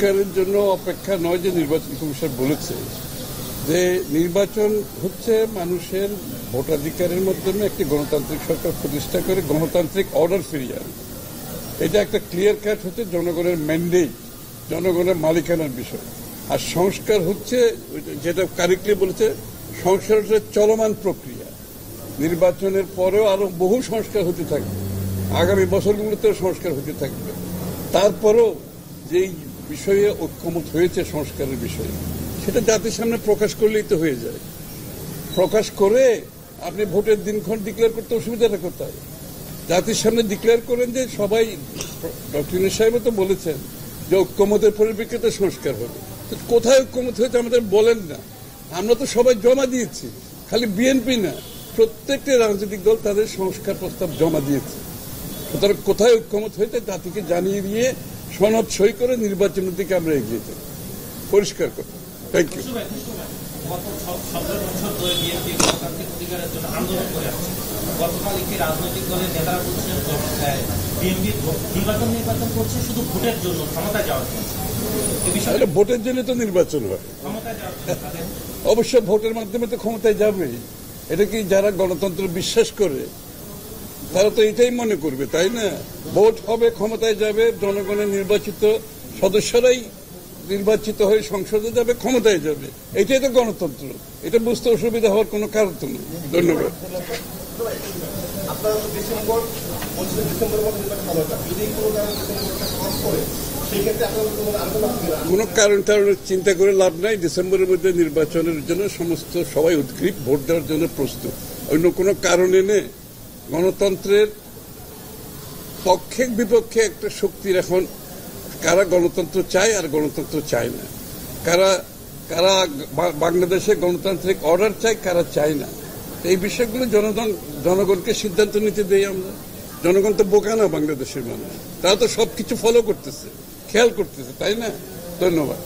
সংস্কারের জন্য অপেক্ষা নয় যে নির্বাচন কমিশন বলেছে যে নির্বাচন হচ্ছে মানুষের ভোটাধিকারের মাধ্যমে একটি গণতান্ত্রিক সরকার প্রতিষ্ঠা করে গণতান্ত্রিক অর্ডার ফিরিয়ে আনে। এটা একটা ক্লিয়ার কাট হচ্ছে জনগণের ম্যান্ডেট, জনগণের মালিকানার বিষয়। আর সংস্কার হচ্ছে যেটা কারেক্টলি বলেছে, সংস্কার হচ্ছে চলমান প্রক্রিয়া। নির্বাচনের পরেও আরো বহু সংস্কার হতে থাকবে, আগামী বছরগুলোতেও সংস্কার হতে থাকবে। তারপরও যেই বিষয়ে ঐক্যমত হয়েছে সংস্কারের বিষয়ে, সেটা জাতির সামনে প্রকাশ করলেই তো হয়ে যায়। প্রকাশ করে আপনি ভোটের দিনক্ষণ ডিক্লেয়ার করতে অসুবিধাটা কোথায়? জাতির সামনে ডিক্লেয়ার করেন যে সবাই, ডক্টর ইউনূস সাহেবও তো বলেছেন যে ঐক্যমতের পরিপ্রেক্ষিতে সংস্কার হবে। কোথায় ঐক্যমত হয়েছে আমাদের বলেন না। আমরা তো সবাই জমা দিয়েছি, খালি বিএনপি না, প্রত্যেকটি রাজনৈতিক দল তাদের সংস্কার প্রস্তাব জমা দিয়েছে। সুতরাং কোথায় ঐক্যমত হয়েছে জাতিকে জানিয়ে দিয়ে সনদ সই করে নির্বাচনের দিকে আমরা এগিয়ে যাই, পরিষ্কার কথা। Thank you. গতকাল একটি রাজনৈতিক দলের নেতারা বলছেন বিএনপি নির্বাচন করছে শুধু ভোটের জন্য, ক্ষমতায় যাওয়ার জন্য। ভোটের জন্য তো নির্বাচন হয়, অবশ্য ভোটের মাধ্যমে তো ক্ষমতায় যাবে। এটা কি যারা গণতন্ত্র বিশ্বাস করে তারা তো এটাই মনে করবে, তাই না? ভোট হবে, ক্ষমতায় যাবে, জনগণের নির্বাচিত সদস্যরাই নির্বাচিত হয়ে সংসদে যাবে, ক্ষমতায় যাবে। এটাই তো গণতন্ত্র। এটা বুঝতে অসুবিধা হওয়ার কোনো কারণ তো নেই। ধন্যবাদ। কোন কারণ চিন্তা করে লাভ নাই। ডিসেম্বরের মধ্যে নির্বাচনের জন্য সমস্ত সবাই উদ্গ্রীব, ভোট দেওয়ার জন্য প্রস্তুত। অন্য কোনো কারণ এনে গণতন্ত্রের পক্ষে বিপক্ষে একটা শক্তির এখন কারা গণতন্ত্র চায় আর গণতন্ত্র চায় না, কারা কারা বাংলাদেশে গণতান্ত্রিক অর্ডার চায়, কারা চায় না, এই বিষয়গুলো জনগণকে সিদ্ধান্ত নিতে দেই আমরা। জনগণ তো বোকা না, বাংলাদেশের মানুষ, তারা তো সবকিছু ফলো করতেছে, খেয়াল করতেছে, তাই না? ধন্যবাদ।